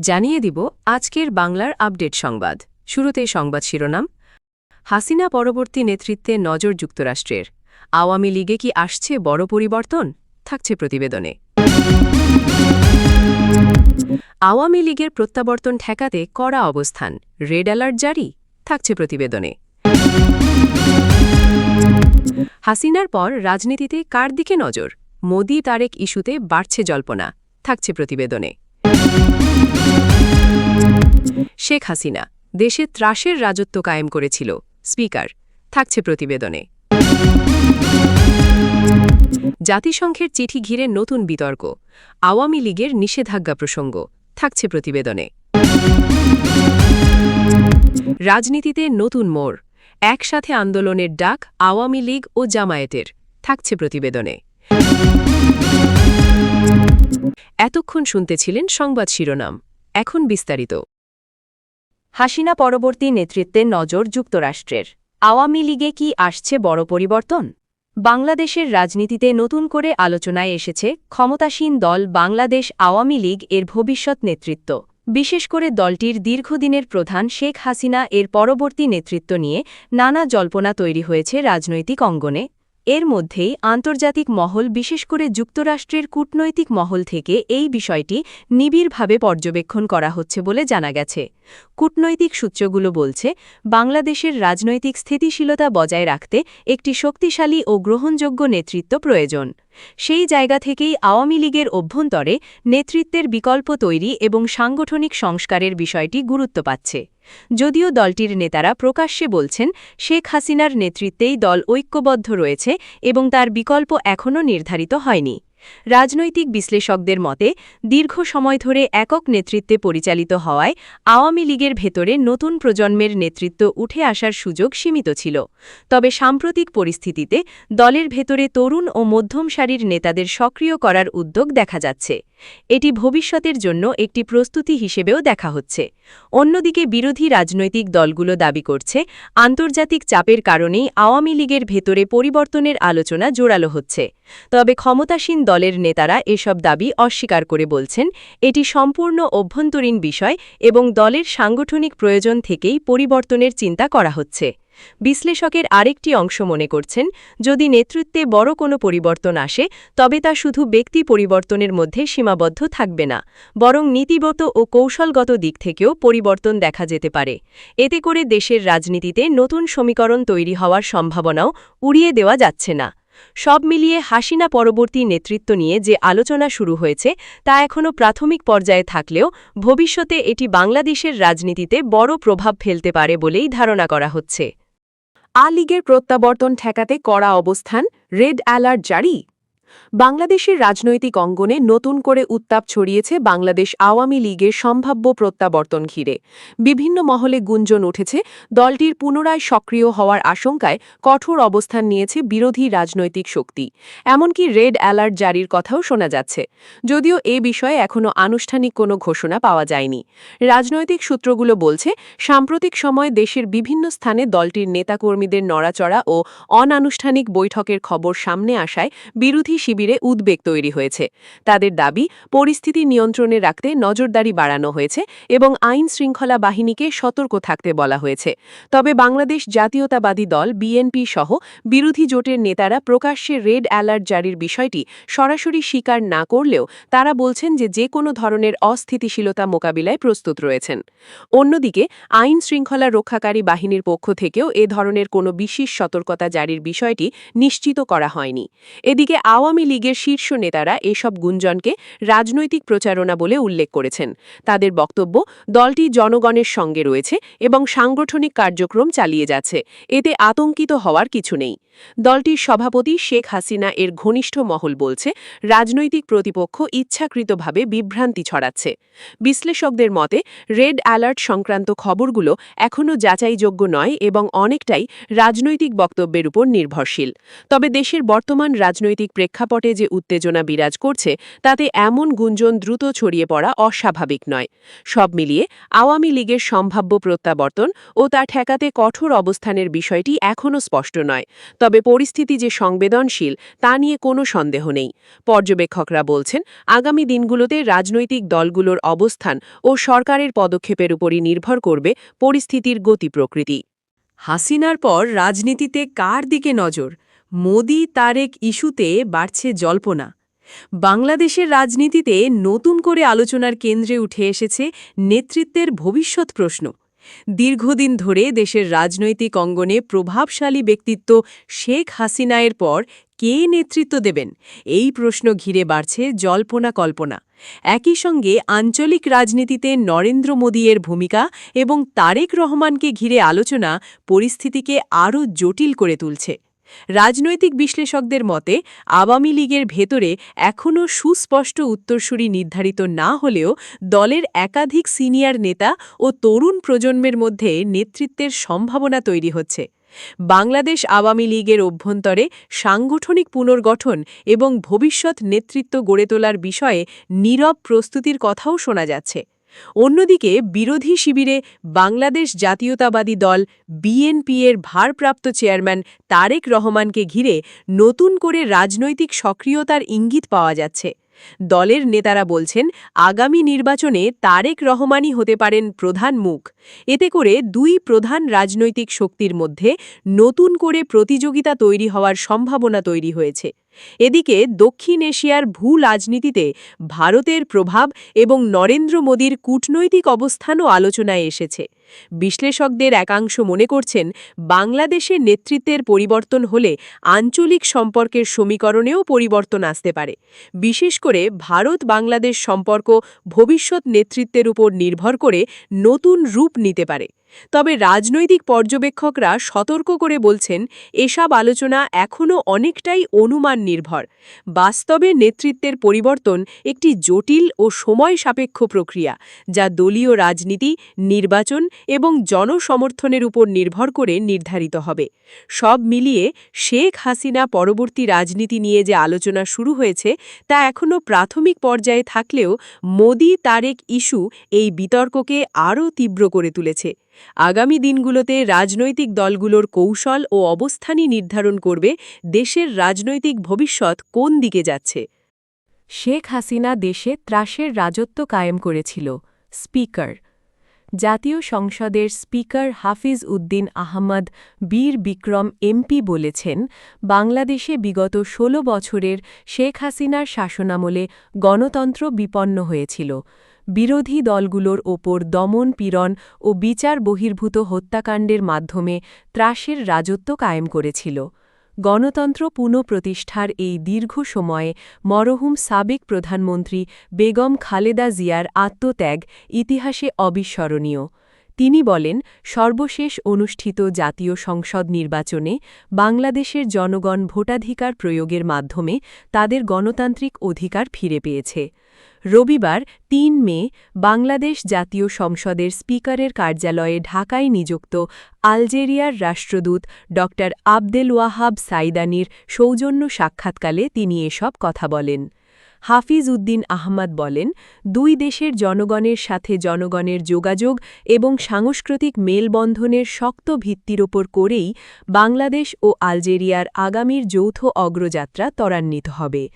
জানিয়ে দিব আজকের বাংলার আপডেট সংবাদ। শুরুতেই সংবাদ শিরোনাম। হাসিনা পরবর্তী নেতৃত্বে নজর যুক্তরাষ্ট্রের। আওয়ামী লীগে কি আসছে বড় পরিবর্তন? থাকছে প্রতিবেদনে। আওয়ামী লীগের প্রত্যাবর্তন ঠেকাতে কড়া অবস্থান, রেড অ্যালার্ট জারি? থাকছে প্রতিবেদনে। হাসিনার পর রাজনীতিতে কার দিকে নজর? মোদি তারেক ইস্যুতে বাড়ছে জল্পনা? থাকছে প্রতিবেদনে। শেখ হাসিনা দেশে ত্রাসের রাজত্ব কায়েম করেছিল, স্পিকার? থাকছে প্রতিবেদনে। জাতিসংঘের চিঠি ঘিরে নতুন বিতর্ক, আওয়ামী লীগের নিষেধাজ্ঞা প্রসঙ্গ? থাকছে প্রতিবেদনে। রাজনীতিতে নতুন মোড়, একসাথে আন্দোলনের ডাক আওয়ামী লীগ ও জামায়াতের? থাকছে প্রতিবেদনে। এতক্ষণ শুনতেছিলেন সংবাদ শিরোনাম, এখন বিস্তারিত। হাসিনা পরবর্তী নেতৃত্বে নজর যুক্তরাষ্ট্রের। আওয়ামী লীগে কি আসছে বড় পরিবর্তন? বাংলাদেশের রাজনীতিতে নতুন করে আলোচনায় এসেছে ক্ষমতাসীন দল বাংলাদেশ আওয়ামী লীগ এর ভবিষ্যৎ নেতৃত্ব। বিশেষ করে দলটির দীর্ঘদিনের প্রধান শেখ হাসিনা এর পরবর্তী নেতৃত্ব নিয়ে নানা জল্পনা তৈরি হয়েছে রাজনৈতিক অঙ্গনে। এর মধ্যেই আন্তর্জাতিক মহল, বিশেষ করে যুক্তরাষ্ট্রের কূটনৈতিক মহল থেকে এই বিষয়টি নিবিড়ভাবে পর্যবেক্ষণ করা হচ্ছে বলে জানা গেছে। কূটনৈতিক সূত্রগুলো বলছে, বাংলাদেশের রাজনৈতিক স্থিতিশীলতা বজায় রাখতে একটি শক্তিশালী ও গ্রহণযোগ্য নেতৃত্ব প্রয়োজন। সেই জায়গা থেকেই আওয়ামী লীগের অভ্যন্তরে নেতৃত্বের বিকল্প তৈরি এবং সাংগঠনিক সংস্কারের বিষয়টি গুরুত্ব পাচ্ছে। যদিও দলটির নেতারা প্রকাশ্যে বলছেন শেখ হাসিনার নেতৃত্বেই দল ঐক্যবদ্ধ রয়েছে এবং তার বিকল্প এখনও নির্ধারিত হয়নি। রাজনৈতিক বিশ্লেষকদের মতে, দীর্ঘ সময় ধরে একক নেতৃত্বে পরিচালিত হওয়ায় আওয়ামী লীগের ভেতরে নতুন প্রজন্মের নেতৃত্ব উঠে আসার সুযোগ সীমিত ছিল। তবে সাম্প্রতিক পরিস্থিতিতে দলের ভেতরে তরুণ ও মধ্যম সারির নেতাদের সক্রিয় করার উদ্যোগ দেখা যাচ্ছে। এটি ভবিষ্যতের জন্য একটি প্রস্তুতি হিসেবেও দেখা হচ্ছে। অন্যদিকে বিরোধী রাজনৈতিক দলগুলো দাবি করছে, আন্তর্জাতিক চাপের কারণেই আওয়ামী লীগের ভেতরে পরিবর্তনের আলোচনা জোরালো হচ্ছে। তবে ক্ষমতাসীন দলের নেতারা এসব দাবি অস্বীকার করে বলছেন, এটি সম্পূর্ণ অভ্যন্তরীণ বিষয় এবং দলের সাংগঠনিক প্রয়োজন থেকেই পরিবর্তনের চিন্তা করা হচ্ছে। বিশ্লেষকের আরেকটি অংশ মনে করছেন, যদি নেতৃত্বে বড় কোনো পরিবর্তন আসে তবে তা শুধু ব্যক্তি পরিবর্তনের মধ্যে সীমাবদ্ধ থাকবে না, বরং নীতিগত ও কৌশলগত দিক থেকেও পরিবর্তন দেখা যেতে পারে। এতে করে দেশের রাজনীতিতে নতুন সমীকরণ তৈরি হওয়ার সম্ভাবনাও উড়িয়ে দেওয়া যাচ্ছে না। সব মিলিয়ে হাসিনা পরবর্তী নেতৃত্ব নিয়ে যে আলোচনা শুরু হয়েছে তা এখনও প্রাথমিক পর্যায়ে থাকলেও ভবিষ্যতে এটি বাংলাদেশের রাজনীতিতে বড় প্রভাব ফেলতে পারে বলেই ধারণা করা হচ্ছে। আ লীগের প্রত্যাবর্তন ঠেকাতে কড়া অবস্থান, রেড অ্যালার্ট জারি? বাংলাদেশের রাজনৈতিক অঙ্গনে নতুন করে উত্তাপ ছড়িয়েছে বাংলাদেশ আওয়ামী লীগের সম্ভাব্য প্রত্যাবর্তন ঘিরে। বিভিন্ন মহলে গুঞ্জন উঠেছে, দলটির পুনরায় সক্রিয় হওয়ার আশঙ্কায় কঠোর অবস্থান নিয়েছে বিরোধী রাজনৈতিক শক্তি। এমনকি রেড অ্যালার্ট জারির কথাও শোনা যাচ্ছে, যদিও এ বিষয়ে এখনও আনুষ্ঠানিক কোনো ঘোষণা পাওয়া যায়নি। রাজনৈতিক সূত্রগুলো বলছে, সাম্প্রতিক সময়ে দেশের বিভিন্ন স্থানে দলটির নেতাকর্মীদের নড়াচড়া ও অনানুষ্ঠানিক বৈঠকের খবর সামনে আসায় বিরোধী শিবিরে উদ্বেগ তৈরি হয়েছে। তাদের দাবি, পরিস্থিতি নিয়ন্ত্রণে রাখতে নজরদারি বাড়ানো হয়েছে এবং আইন শৃঙ্খলা বাহিনীকে সতর্ক থাকতে বলা হয়েছে। তবে বাংলাদেশ জাতীয়তাবাদী দল বিএনপি সহ বিরোধী জোটের নেতারা প্রকাশ্যে রেড অ্যালার্ট জারির বিষয়টি সরাসরি স্বীকার না করলেও তারা বলছেন যে কোনো ধরনের অস্থিতিশীলতা মোকাবিলায় প্রস্তুত রয়েছেন। অন্যদিকে আইন শৃঙ্খলা রক্ষাকারী বাহিনীর পক্ষ থেকেও এ ধরনের কোনো বিশেষ সতর্কতা জারির বিষয়টি নিশ্চিত করা হয়নি। এদিকে আওয়ামী লীগের শীর্ষ নেতারা এসব গুঞ্জনকে রাজনৈতিক প্রচারণা বলে উল্লেখ করেছেন। তাদের বক্তব্য, দলটি জনগণের সঙ্গে রয়েছে এবং সাংগঠনিক কার্যক্রম চালিয়ে যাচ্ছে, এতে আতঙ্কিত হওয়ার কিছু নেই। দলটির সভাপতি শেখ হাসিনা এর ঘনিষ্ঠ মহল বলছে, রাজনৈতিক প্রতিপক্ষ ইচ্ছাকৃতভাবে বিভ্রান্তি ছড়াচ্ছে। বিশ্লেষকদের মতে, রেড অ্যালার্ট সংক্রান্ত খবরগুলো এখনও যাচাইযোগ্য নয় এবং অনেকটাই রাজনৈতিক বক্তব্যের উপর নির্ভরশীল। তবে দেশের বর্তমান রাজনৈতিক প্রেক্ষাপট প্রেক্ষাপটে যে উত্তেজনা বিরাজ করছে তাতে এমন গুঞ্জন দ্রুত ছড়িয়ে পড়া অস্বাভাবিক নয়। সব মিলিয়ে আওয়ামী লীগের সম্ভাব্য প্রত্যাবর্তন ও তা ঠেকাতে কঠোর অবস্থানের বিষয়টি এখনও স্পষ্ট নয়। তবে পরিস্থিতি যে সংবেদনশীল তা নিয়ে কোনো সন্দেহ নেই। পর্যবেক্ষকরা বলছেন, আগামী দিনগুলোতে রাজনৈতিক দলগুলোর অবস্থান ও সরকারের পদক্ষেপের উপরই নির্ভর করবে পরিস্থিতির গতি প্রকৃতি। হাসিনার পর রাজনীতিতে কার দিকে নজর? মোদি তারেক ইস্যুতে বাড়ছে জল্পনা। বাংলাদেশের রাজনীতিতে নতুন করে আলোচনার কেন্দ্রে উঠে এসেছে নেতৃত্বের ভবিষ্যৎ প্রশ্ন। দীর্ঘদিন ধরে দেশের রাজনৈতিক অঙ্গনে প্রভাবশালী ব্যক্তিত্ব শেখ হাসিনার পর কে নেতৃত্ব দেবেন, এই প্রশ্ন ঘিরে বাড়ছে জল্পনা কল্পনা। একই সঙ্গে আঞ্চলিক রাজনীতিতে নরেন্দ্র মোদীর ভূমিকা এবং তারেক রহমানকে ঘিরে আলোচনা পরিস্থিতিকে আরও জটিল করে তুলছে। রাজনৈতিক বিশ্লেষকদের মতে আওয়ামী লীগের ভেতরে এখনও সুস্পষ্ট উত্তরসূরি নির্ধারিত না হলেও দলের একাধিক সিনিয়র নেতা ও তরুণ প্রজন্মের মধ্যে নেতৃত্বের সম্ভাবনা তৈরি হচ্ছে। বাংলাদেশ আওয়ামী লীগের অভ্যন্তরে সাংগঠনিক পুনর্গঠন এবং ভবিষ্যৎ নেতৃত্ব গড়ে তোলার বিষয়ে নীরব প্রস্তুতির কথাও শোনা যাচ্ছে। অন্যদিকে বিরোধী শিবিরে বাংলাদেশ জাতীয়তাবাদী দল বিএনপি-এর ভারপ্রাপ্ত চেয়ারম্যান তারেক রহমানকে ঘিরে নতুন করে রাজনৈতিক সক্রিয়তার ইঙ্গিত পাওয়া যাচ্ছে। দলের নেতারা বলছেন, আগামী নির্বাচনে তারেক রহমানই হতে পারেন প্রধান মুখ। এতে করে দুই প্রধান রাজনৈতিক শক্তির মধ্যে নতুন করে প্রতিযোগিতা তৈরি হওয়ার সম্ভাবনা তৈরি হয়েছে। এদিকে দক্ষিণ এশিয়ার ভূ রাজনীতিতে ভারতের প্রভাব এবং নরেন্দ্র মোদীর কূটনৈতিক অবস্থানও আলোচনায় এসেছে। বিশ্লেষকদের একাংশ মনে করছেন, বাংলাদেশের নেতৃত্বের পরিবর্তন হলে আঞ্চলিক সম্পর্কের সমীকরণেও পরিবর্তন আসতে পারে। বিশেষ করে ভারত বাংলাদেশ সম্পর্ক ভবিষ্যৎ নেতৃত্বের উপর নির্ভর করে নতুন রূপ নিতে পারে। তবে রাজনৈতিক পর্যবেক্ষকরা সতর্ক করে বলছেন, এসব আলোচনা এখনও অনেকটাই অনুমান নির্ভর। বাস্তবে নেতৃত্বের পরিবর্তন একটি জটিল ও সময় সাপেক্ষ প্রক্রিয়া, যা দলীয় রাজনীতি, নির্বাচন এবং জনসমর্থনের উপর নির্ভর করে নির্ধারিত হবে। সব মিলিয়ে শেখ হাসিনা পরবর্তী রাজনীতি নিয়ে যে আলোচনা শুরু হয়েছে তা এখনও প্রাথমিক পর্যায়ে থাকলেও মোদি তারেক ইস্যু এই বিতর্ককে আরও তীব্র করে তুলেছে। আগামী দিনগুলোতে রাজনৈতিক দলগুলোর কৌশল ও অবস্থানই নির্ধারণ করবে দেশের রাজনৈতিক ভবিষ্যৎ কোন দিকে যাচ্ছে। শেখ হাসিনা দেশে ত্রাসের রাজত্ব কায়েম করেছিল। স্পিকার জাতীয় সংসদের স্পিকার হাফিজ উদ্দিন আহমদ বীর বিক্রম এমপি বলেছেন, বাংলাদেশে বিগত ১৬ বছরের শেখ হাসিনার শাসনামলে গণতন্ত্র বিপন্ন হয়েছিল। বিরোধী দলগুলোর ওপর দমন পীড়ন ও বিচার বহির্ভূত হত্যাকাণ্ডের মাধ্যমে ত্রাসের রাজত্ব কায়েম করেছিল। গণতন্ত্র পুনঃপ্রতিষ্ঠার এই দীর্ঘ সময়ে মরহুম সাবেক প্রধানমন্ত্রী বেগম খালেদা জিয়ার আত্মত্যাগ ইতিহাসে অবিস্মরণীয়। তিনি বলেন, সর্বশেষ অনুষ্ঠিত জাতীয় সংসদ নির্বাচনে বাংলাদেশের জনগণ ভোটাধিকার প্রয়োগের মাধ্যমে তাদের গণতান্ত্রিক অধিকার ফিরে পেয়েছে। রবিবার ৩ মে বাংলাদেশ জাতীয় সংসদের স্পিকারের কার্যালয়ে ঢাকায় নিযুক্ত আলজেরিয়ার রাষ্ট্রদূত ড আবদেল ওয়াহাব সাইদানির সৌজন্য সাক্ষাৎকালে তিনি এসব কথা বলেন। হাফিজ উদ্দিন আহমদ বলেন, দুই দেশের জনগণের সাথে জনগণের যোগাযোগ এবং সাংস্কৃতিক মেলবন্ধনের শক্ত ভিত্তির ওপর করেই বাংলাদেশ ও আলজেরিয়ার আগামীর যৌথ অগ্রযাত্রা ত্বরান্বিত হবে।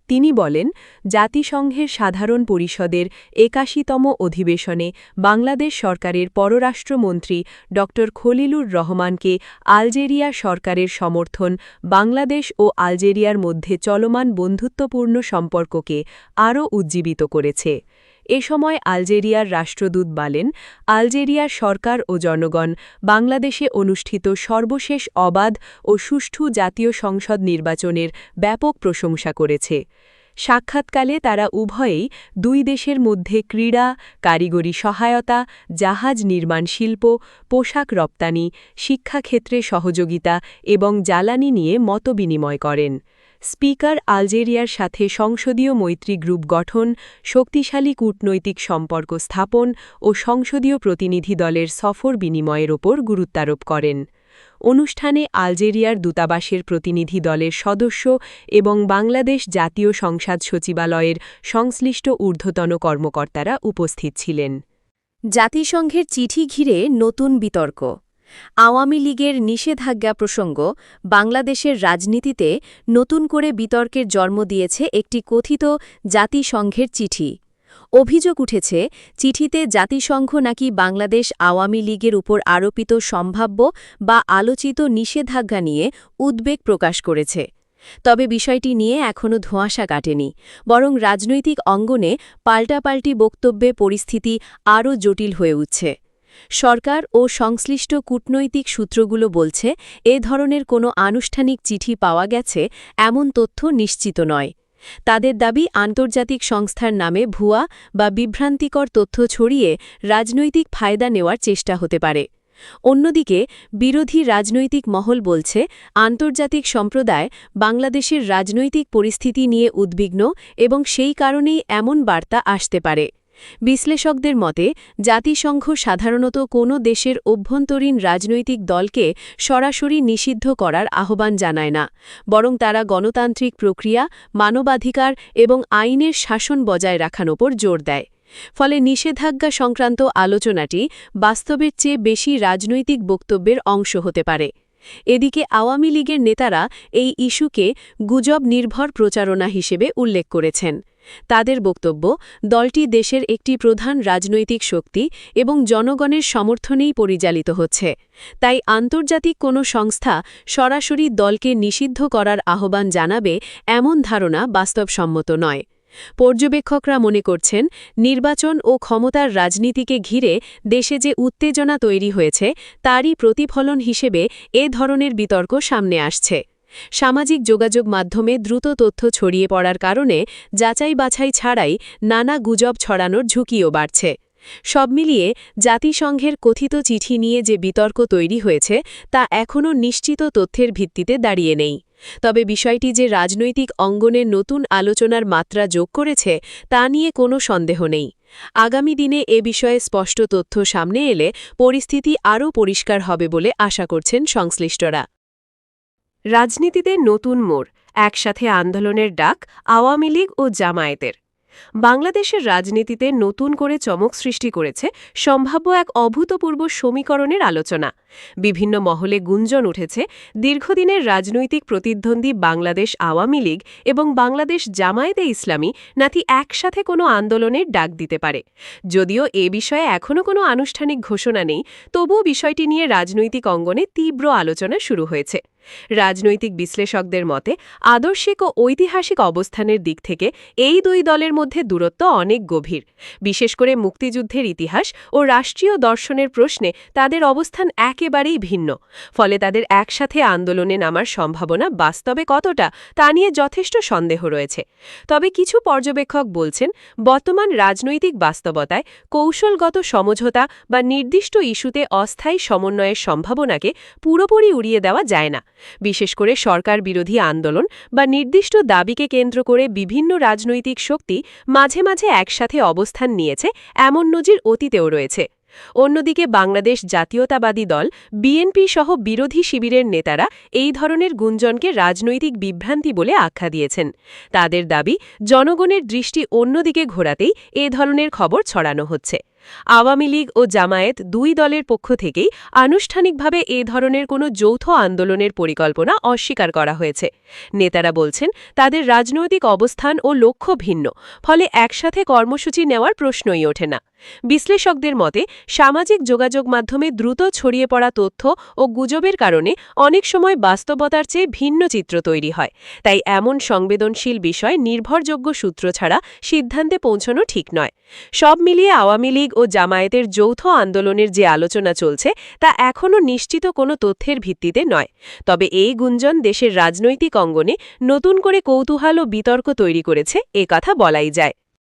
তিনি বলেন, জাতিসংঘের সাধারণ পরিষদের ৮১তম অধিবেশনে বাংলাদেশ সরকারের পররাষ্ট্রমন্ত্রী ড খলিলুর রহমানকে আলজেরিয়া সরকারের সমর্থন বাংলাদেশ ও আলজেরিয়ার মধ্যে চলমান বন্ধুত্বপূর্ণ সম্পর্ককে আরও উজ্জীবিত করেছে। এ সময় আলজেরিয়ার রাষ্ট্রদূত বলেন, আলজেরিয়ার সরকার ও জনগণ বাংলাদেশে অনুষ্ঠিত সর্বশেষ অবাধ ও সুষ্ঠু জাতীয় সংসদ নির্বাচনের ব্যাপক প্রশংসা করেছে। সাক্ষাৎকালে তারা উভয়েই দুই দেশের মধ্যে ক্রীড়া, কারিগরি সহায়তা, জাহাজ নির্মাণ শিল্প, পোশাক রপ্তানি, শিক্ষাক্ষেত্রে সহযোগিতা এবং জ্বালানি নিয়ে মতবিনিময় করেন। স্পিকার আলজেরিয়ার সাথে সংসদীয় মৈত্রী গ্রুপ গঠন, শক্তিশালী কূটনৈতিক সম্পর্ক স্থাপন ও সংসদীয় প্রতিনিধি দলের সফর বিনিময়ের ওপর গুরুত্বারোপ করেন। অনুষ্ঠানে আলজেরিয়ার দূতাবাসের প্রতিনিধি দলের সদস্য এবং বাংলাদেশ জাতীয় সংসদ সচিবালয়ের সংশ্লিষ্ট ঊর্ধ্বতন কর্মকর্তারা উপস্থিত ছিলেন। জাতিসংঘের চিঠি ঘিরে নতুন বিতর্ক। আওয়ামী লীগের নিষেধাজ্ঞা প্রসঙ্গ বাংলাদেশের রাজনীতিতে নতুন করে বিতর্কের জন্ম দিয়েছে একটি কথিত জাতিসংঘের চিঠি। অভিযোগ উঠেছে, চিঠিতে জাতিসংঘ নাকি বাংলাদেশ আওয়ামী লীগের উপর আরোপিত সম্ভাব্য বা আলোচিত নিষেধাজ্ঞা নিয়ে উদ্বেগ প্রকাশ করেছে। তবে বিষয়টি নিয়ে এখনও ধোঁয়াশা কাটেনি, বরং রাজনৈতিক অঙ্গনে পাল্টাপাল্টি বক্তব্যে পরিস্থিতি আরও জটিল হয়ে উঠছে। সরকার ও সংশ্লিষ্ট কূটনৈতিক সূত্রগুলো বলছে, এ ধরনের কোনো আনুষ্ঠানিক চিঠি পাওয়া গেছে এমন তথ্য নিশ্চিত নয়। তাদের দাবি, আন্তর্জাতিক সংস্থার নামে ভুয়া বা বিভ্রান্তিকর তথ্য ছড়িয়ে রাজনৈতিক ফায়দা নেওয়ার চেষ্টা হতে পারে। অন্যদিকে বিরোধী রাজনৈতিক মহল বলছে, আন্তর্জাতিক সম্প্রদায় বাংলাদেশের রাজনৈতিক পরিস্থিতি নিয়ে উদ্বিগ্ন এবং সেই কারণেই এমন বার্তা আসতে পারে। বিশ্লেষকদের মতে, জাতিসংঘ সাধারণত কোনো দেশের অভ্যন্তরীণ রাজনৈতিক দলকে সরাসরি নিষিদ্ধ করার আহ্বান জানায় না, বরং তারা গণতান্ত্রিক প্রক্রিয়া, মানবাধিকার এবং আইনের শাসন বজায় রাখার ওপর জোর দেয়। ফলে নিষেধাজ্ঞা সংক্রান্ত আলোচনাটি বাস্তবের চেয়ে বেশি রাজনৈতিক বক্তব্যের অংশ হতে পারে। এদিকে আওয়ামী লীগের নেতারা এই ইস্যুকে গুজব নির্ভর প্রচারণা হিসেবে উল্লেখ করেছেন। তাদের বক্তব্য, দলটি দেশের একটি প্রধান রাজনৈতিক শক্তি এবং জনগণের সমর্থনেই পরিচালিত হচ্ছে। তাই আন্তর্জাতিক কোনো সংস্থা সরাসরি দলকে নিষিদ্ধ করার আহ্বান জানাবে এমন ধারণা বাস্তবসম্মত নয়। পর্যবেক্ষকরা মনে করছেন, নির্বাচন ও ক্ষমতার রাজনীতিকে ঘিরে দেশে যে উত্তেজনা তৈরি হয়েছে তারই প্রতিফলন হিসেবে এ ধরনের বিতর্ক সামনে আসছে। সামাজিক যোগাযোগ মাধ্যমে দ্রুত তথ্য ছড়িয়ে পড়ার কারণে যাচাই বাছাই ছাড়াই নানা গুজব ছড়ানোর ঝুঁকিও বাড়ছে। সব মিলিয়ে জাতিসংঘের কথিত চিঠি নিয়ে যে বিতর্ক তৈরি হয়েছে তা এখনও নিশ্চিত তথ্যের ভিত্তিতে দাঁড়িয়ে নেই। তবে বিষয়টি যে রাজনৈতিক অঙ্গনে নতুন আলোচনার মাত্রা যোগ করেছে তা নিয়ে কোনো সন্দেহ নেই। আগামী দিনে এ বিষয়ে স্পষ্ট তথ্য সামনে এলে পরিস্থিতি আরও পরিষ্কার হবে বলে আশা করছেন সংশ্লিষ্টরা। রাজনীতিতে নতুন মোড়, একসাথে আন্দোলনের ডাক আওয়ামী লীগ ও জামায়াতের। বাংলাদেশের রাজনীতিতে নতুন করে চমক সৃষ্টি করেছে সম্ভাব্য এক অভূতপূর্ব সমীকরণের আলোচনা। বিভিন্ন মহলে গুঞ্জন উঠেছে, দীর্ঘদিনের রাজনৈতিক প্রতিদ্বন্দ্বী বাংলাদেশ আওয়ামী লীগ এবং বাংলাদেশ জামায়াতে ইসলামী নাকি একসাথে কোনো আন্দোলনের ডাক দিতে পারে। যদিও এ বিষয়ে এখনও কোনো আনুষ্ঠানিক ঘোষণা নেই, তবুও বিষয়টি নিয়ে রাজনৈতিক অঙ্গনে তীব্র আলোচনা শুরু হয়েছে। রাজনৈতিক বিশ্লেষকদের মতে, আদর্শিক ও ঐতিহাসিক অবস্থানের দিক থেকে এই দুই দলের মধ্যে দূরত্ব অনেক গভীর। বিশেষ করে মুক্তিযুদ্ধের ইতিহাস ও রাষ্ট্রীয় দর্শনের প্রশ্নে তাদের অবস্থান একেবারেই ভিন্ন। ফলে তাদের একসাথে আন্দোলনে নামার সম্ভাবনা বাস্তবে কতটা তা নিয়ে যথেষ্ট সন্দেহ রয়েছে। তবে কিছু পর্যবেক্ষক বলছেন, বর্তমান রাজনৈতিক বাস্তবতায় কৌশলগত সমঝোতা বা নির্দিষ্ট ইস্যুতে অস্থায়ী সমন্বয়ের সম্ভাবনাকে পুরোপুরি উড়িয়ে দেওয়া যায় না। বিশেষ করে সরকার বিরোধী আন্দোলন বা নির্দিষ্ট দাবিকে কেন্দ্র করে বিভিন্ন রাজনৈতিক শক্তি মাঝে মাঝে একসাথে অবস্থান নিয়েছে, এমন নজির অতীতেও রয়েছে। অন্যদিকে বাংলাদেশ জাতীয়তাবাদী দল বিএনপি সহ বিরোধী শিবিরের নেতারা এই ধরনের গুঞ্জনকে রাজনৈতিক বিভ্রান্তি বলে আখ্যা দিয়েছেন। তাদের দাবি, জনগণের দৃষ্টি অন্যদিকে ঘোরাতেই এ ধরনের খবর ছড়ানো হচ্ছে। আওয়ামী লীগ ও জামায়াত দুই দলের পক্ষ থেকেই আনুষ্ঠানিকভাবে এ ধরনের কোনো যৌথ আন্দোলনের পরিকল্পনা অস্বীকার করা হয়েছে। নেতারা বলছেন, তাদের রাজনৈতিক অবস্থান ও লক্ষ্য ভিন্ন, ফলে একসাথে কর্মসূচি নেওয়ার প্রশ্নই ওঠে না। বিশ্লেষকদের মতে, সামাজিক যোগাযোগ মাধ্যমে দ্রুত ছড়িয়ে পড়া তথ্য ও গুজবের কারণে অনেক সময় বাস্তবতার চেয়ে ভিন্ন চিত্র তৈরি হয়। তাই এমন সংবেদনশীল বিষয় নির্ভরযোগ্য সূত্র ছাড়া সিদ্ধান্তে পৌঁছানো ঠিক নয়। সব মিলিয়ে আওয়ামী লীগ ও জামায়াতের যৌথ আন্দোলনের যে আলোচনা চলছে তা এখনও নিশ্চিত কোনো তথ্যের ভিত্তিতে নয়। তবে এই গুঞ্জন দেশের রাজনৈতিক অঙ্গনে নতুন করে কৌতূহল ও বিতর্ক তৈরি করেছে, এ কথা বলাই যায়।